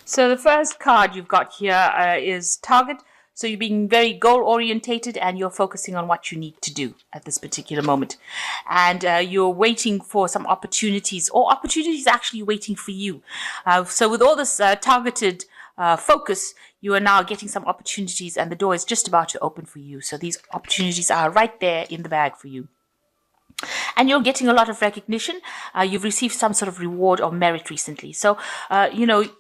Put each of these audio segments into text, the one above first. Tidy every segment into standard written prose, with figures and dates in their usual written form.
So the first card you've got here is target. So you're being very goal orientated and you're focusing on what you need to do at this particular moment. And you're waiting for some opportunities, or opportunities actually waiting for you. So with all this targeted focus, you are now getting some opportunities and the door is just about to open for you. So these opportunities are right there in the bag for you. And you're getting a lot of recognition. You've received some sort of reward or merit recently. So,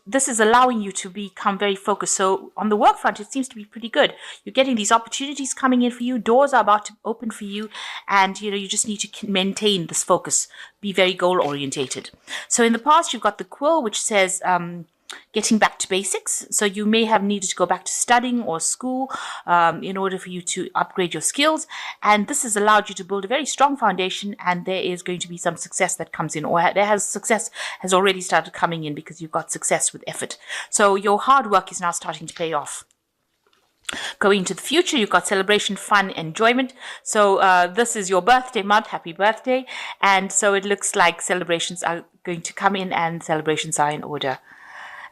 this is allowing you to become very focused. So on the work front, it seems to be pretty good. You're getting these opportunities coming in for you. Doors are about to open for you. And, you just need to maintain this focus. Be very goal orientated. So in the past, you've got the quill, which says, getting back to basics. So you may have needed to go back to studying or school in order for you to upgrade your skills. And this has allowed you to build a very strong foundation, and there is going to be some success that comes in, or success has already started coming in because you've got success with effort. So your hard work is now starting to pay off. Going into the future, you've got celebration, fun, enjoyment. So this is your birthday month. Happy birthday. And so it looks like celebrations are going to come in and celebrations are in order.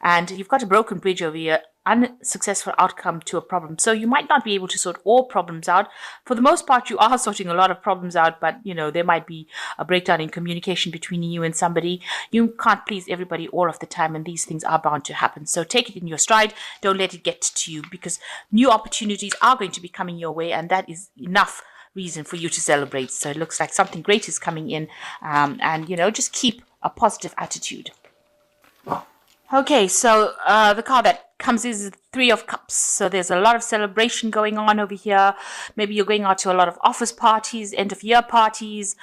And you've got a broken bridge over here, unsuccessful outcome to a problem. So you might not be able to sort all problems out. For the most part, you are sorting a lot of problems out, but there might be a breakdown in communication between you and somebody. You can't please everybody all of the time, and these things are bound to happen. So take it in your stride. Don't let it get to you, because new opportunities are going to be coming your way, and that is enough reason for you to celebrate. So it looks like something great is coming in, and just keep a positive attitude. Okay, so the card that comes is the Three of Cups. So there's a lot of celebration going on over here. Maybe you're going out to a lot of office parties, end of year parties,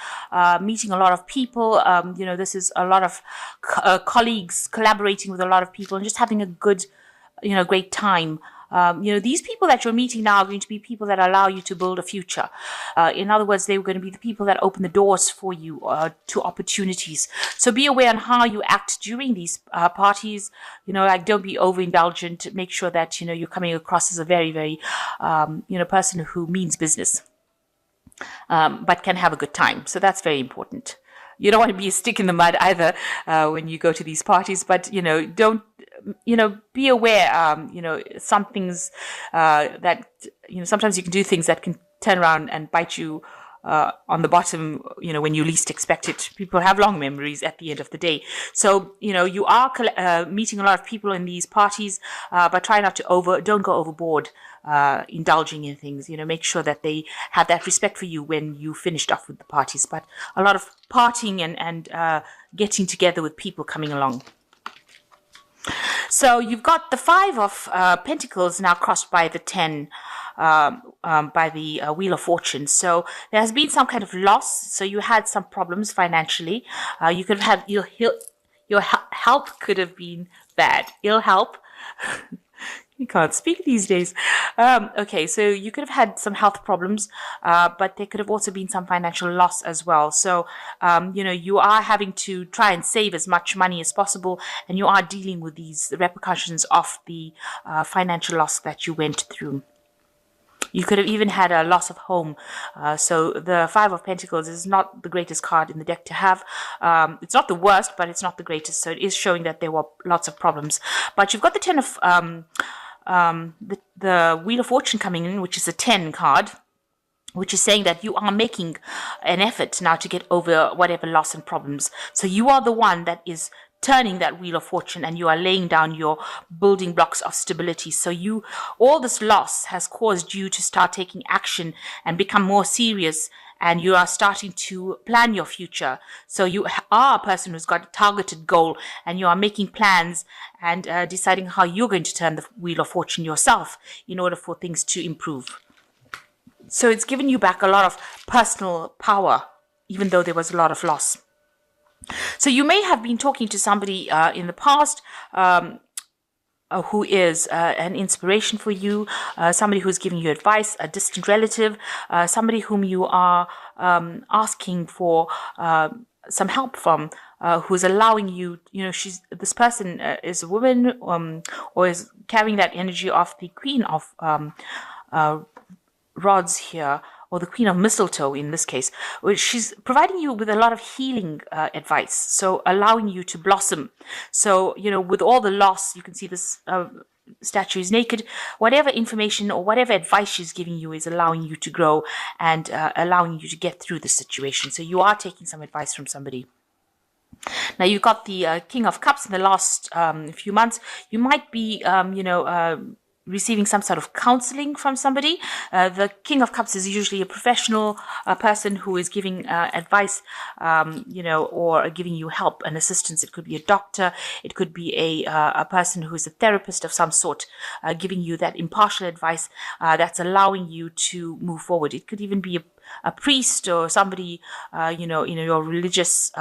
meeting a lot of people. This is a lot of colleagues collaborating with a lot of people and just having a good, great time. These people that you're meeting now are going to be people that allow you to build a future. In other words, they're going to be the people that open the doors for you to opportunities. So be aware on how you act during these parties. Don't be overindulgent. Make sure that, you're coming across as a very, very, person who means business, but can have a good time. So that's very important. You don't want to be a stick in the mud either when you go to these parties, but, don't, be aware, some things that, sometimes you can do things that can turn around and bite you on the bottom, when you least expect it. People have long memories at the end of the day. So, you are meeting a lot of people in these parties, but try not to don't go overboard indulging in things. Make sure that they have that respect for you when you finished off with the parties. But a lot of partying and getting together with people coming along. So you've got the Five of Pentacles now crossed by the 10, by the Wheel of Fortune. So there has been some kind of loss. So you had some problems financially. You could have had your health could have been bad. Ill health. You can't speak these days. Okay, so you could have had some health problems, but there could have also been some financial loss as well. So, you are having to try and save as much money as possible, and you are dealing with these repercussions of the financial loss that you went through. You could have even had a loss of home. So the Five of Pentacles is not the greatest card in the deck to have. It's not the worst, but it's not the greatest. So it is showing that there were lots of problems. But you've got the 10 of... the Wheel of Fortune coming in, which is a 10 card, which is saying that you are making an effort now to get over whatever loss and problems. So you are the one that is turning that Wheel of Fortune, and you are laying down your building blocks of stability. So all this loss has caused you to start taking action and become more serious, and you are starting to plan your future. So you are a person who's got a targeted goal, and you are making plans and deciding how you're going to turn the Wheel of Fortune yourself in order for things to improve. So it's given you back a lot of personal power, even though there was a lot of loss. So you may have been talking to somebody in the past who is an inspiration for you, somebody who's giving you advice, a distant relative, somebody whom you are asking for some help from, who's allowing you, this person is a woman or is carrying that energy of the Queen of Rods here, or the Queen of Mistletoe in this case, which she's providing you with a lot of healing advice, so allowing you to blossom. So, with all the loss, you can see this statue is naked. Whatever information or whatever advice she's giving you is allowing you to grow and allowing you to get through the situation. So you are taking some advice from somebody. Now you've got the King of Cups in the last few months. You might be, receiving some sort of counseling from somebody. The King of Cups is usually a professional person who is giving advice, or giving you help and assistance. It could be a doctor. It could be a person who is a therapist of some sort, giving you that impartial advice that's allowing you to move forward. It could even be a priest or somebody, your religious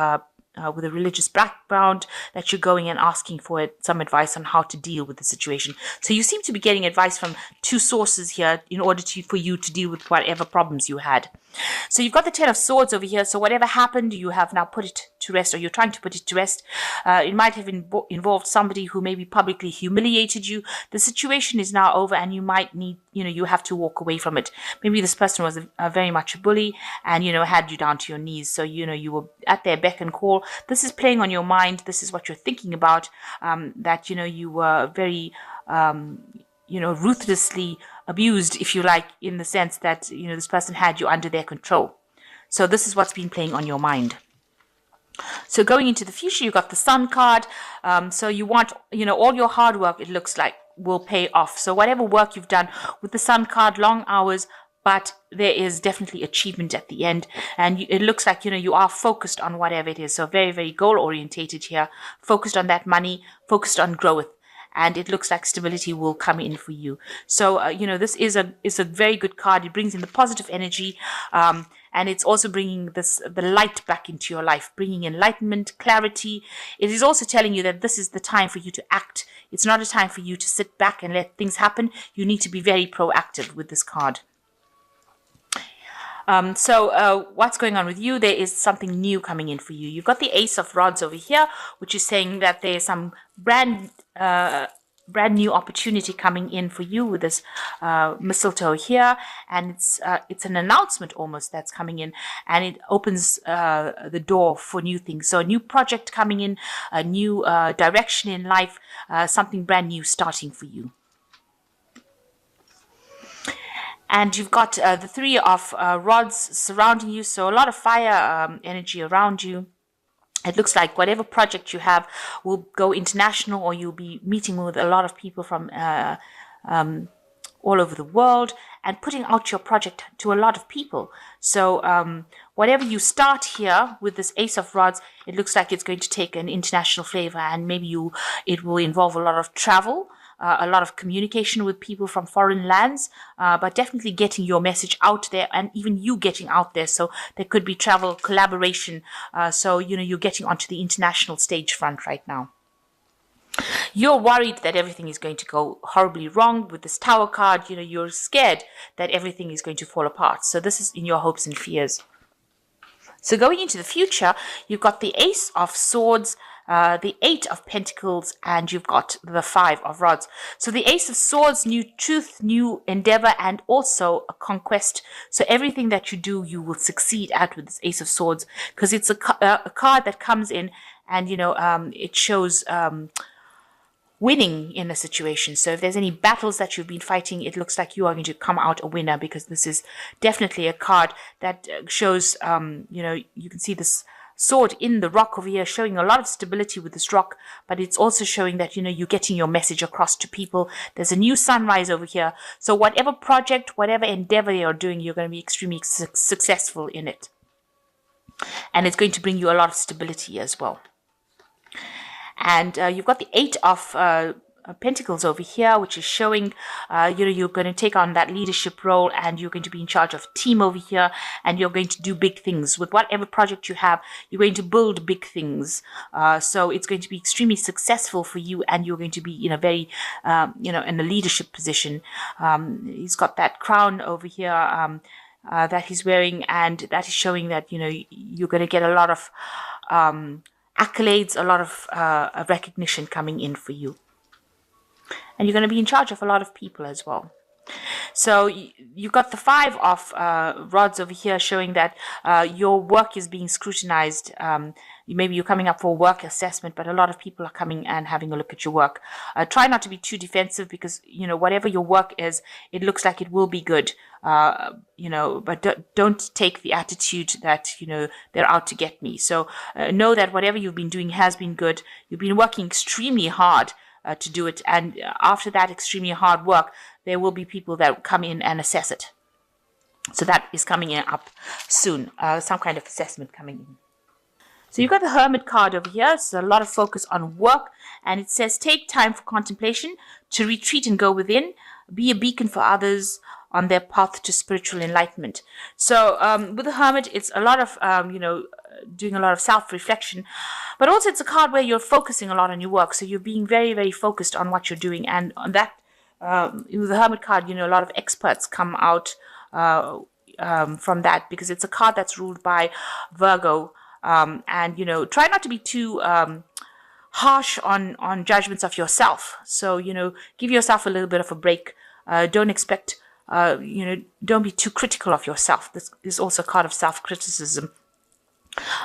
with a religious background, that you're going and asking for some advice on how to deal with the situation. So you seem to be getting advice from two sources here in order for you to deal with whatever problems you had. So you've got the Ten of Swords over here. So whatever happened, you have now put it to rest, or you're trying to put it to rest. It might have involved somebody who maybe publicly humiliated you. The situation is now over, and you might need, you have to walk away from it. Maybe this person was very much a bully and, had you down to your knees. So, you were at their beck and call. This is playing on your mind. This is what you're thinking about, that, you were very, ruthlessly abused, if you like, in the sense that, this person had you under their control. So this is what's been playing on your mind. So going into the future, you've got the Sun card. So you want, all your hard work, it looks like, will pay off. So whatever work you've done with the Sun card, long hours, but there is definitely achievement at the end. And it looks like, you are focused on whatever it is. So very, very goal orientated here, focused on that money, focused on growth. And it looks like stability will come in for you. So, this is a very good card. It brings in the positive energy. And it's also bringing the light back into your life, bringing enlightenment, clarity. It is also telling you that this is the time for you to act. It's not a time for you to sit back and let things happen. You need to be very proactive with this card. So what's going on with you? There is something new coming in for you. You've got the Ace of Rods over here, which is saying that there's some brand new opportunity coming in for you with this mistletoe here, and it's an announcement almost that's coming in, and it opens the door for new things. So a new project coming in, a new direction in life, something brand new starting for you. And you've got the Three of Rods surrounding you, so a lot of fire energy around you. It looks like whatever project you have will go international, or you'll be meeting with a lot of people from all over the world and putting out your project to a lot of people. So whatever you start here with this Ace of Rods, it looks like it's going to take an international flavor, and maybe it will involve a lot of travel, a lot of communication with people from foreign lands, but definitely getting your message out there, and even you getting out there. So there could be travel, collaboration. So, you're getting onto the international stage front right now. You're worried that everything is going to go horribly wrong with this Tower card. You're scared that everything is going to fall apart. So this is in your hopes and fears. So going into the future, you've got the Ace of Swords, the Eight of Pentacles, and you've got the Five of Rods. So the Ace of Swords, new truth, new endeavor, and also a conquest. So everything that you do, you will succeed at with this Ace of Swords, because it's a card that comes in and, it shows winning in a situation. So if there's any battles that you've been fighting, it looks like you are going to come out a winner, because this is definitely a card that shows, you can see this sword in the rock over here, showing a lot of stability with this rock, but it's also showing that, you're getting your message across to people. There's a new sunrise over here. So whatever project, whatever endeavor you're doing, you're going to be extremely successful in it. And it's going to bring you a lot of stability as well. And you've got the Eight of Pentacles over here, which is showing, you're going to take on that leadership role, and you're going to be in charge of a team over here, and you're going to do big things. With whatever project you have, you're going to build big things. So it's going to be extremely successful for you, and you're going to be in a very, in a leadership position. He's got that crown over here that he's wearing, and that is showing that, you're going to get a lot of accolades, a lot of recognition coming in for you. And you're going to be in charge of a lot of people as well. So you've got the 5 of rods over here showing that your work is being scrutinized. Maybe you're coming up for a work assessment, but a lot of people are coming and having a look at your work. Try not to be too defensive because, whatever your work is, it looks like it will be good. But don't take the attitude that, they're out to get me. So know that whatever you've been doing has been good. You've been working extremely hard to do it. And after that extremely hard work, there will be people that come in and assess it. So that is coming in up soon, some kind of assessment coming in. So you've got the Hermit card over here. It's a lot of focus on work. And it says, take time for contemplation, to retreat and go within, be a beacon for others on their path to spiritual enlightenment. So with the Hermit, it's a lot of, doing a lot of self-reflection. But also it's a card where you're focusing a lot on your work. So you're being very, very focused on what you're doing. And on that, with the Hermit card, a lot of experts come out from that, because it's a card that's ruled by Virgo. And try not to be too harsh on judgments of yourself. So give yourself a little bit of a break. Don't expect don't be too critical of yourself. This is also a card of self-criticism.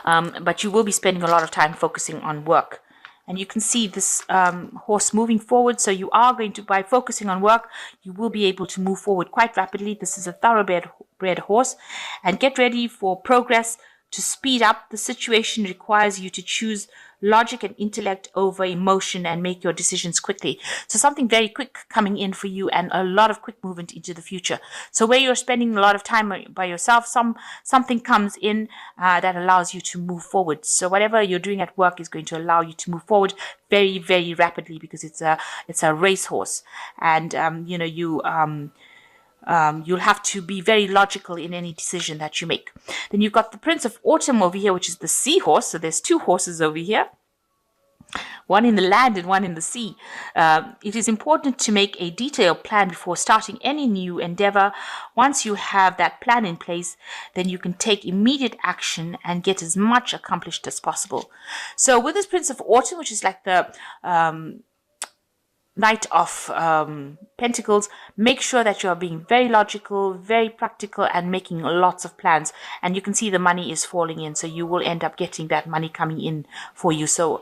But you will be spending a lot of time focusing on work. And you can see this horse moving forward. So you are going to, by focusing on work, you will be able to move forward quite rapidly. This is a thoroughbred horse. And get ready for progress. To speed up, the situation requires you to choose logic and intellect over emotion and make your decisions quickly. So something very quick coming in for you, and a lot of quick movement into the future. So where you're spending a lot of time by yourself, something comes in that allows you to move forward. So whatever you're doing at work is going to allow you to move forward very, very rapidly, because it's a racehorse. And you'll have to be very logical in any decision that you make. Then you've got the Prince of Autumn over here, which is the seahorse. So there's 2 horses over here, one in the land and one in the sea. It is important to make a detailed plan before starting any new endeavor. Once you have that plan in place, then you can take immediate action and get as much accomplished as possible. So with this Prince of Autumn, which is like the Knight of Pentacles, make sure that you are being very logical, very practical, and making lots of plans. And you can see the money is falling in, so you will end up getting that money coming in for you. So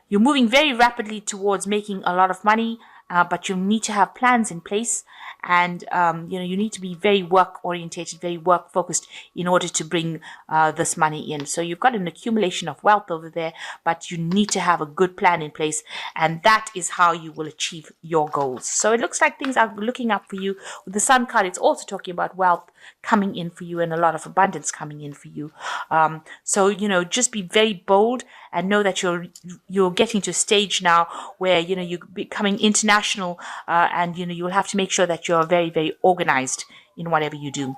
you're moving very rapidly towards making a lot of money, but you need to have plans in place. And, you need to be very work orientated, very work focused in order to bring this money in. So you've got an accumulation of wealth over there, but you need to have a good plan in place. And that is how you will achieve your goals. So it looks like things are looking up for you. With the Sun card, it's also talking about wealth coming in for you and a lot of abundance coming in for you. So, just be very bold and know that you're getting to a stage now where, you're becoming international, and, you'll have to make sure that you're very, very organized in whatever you do.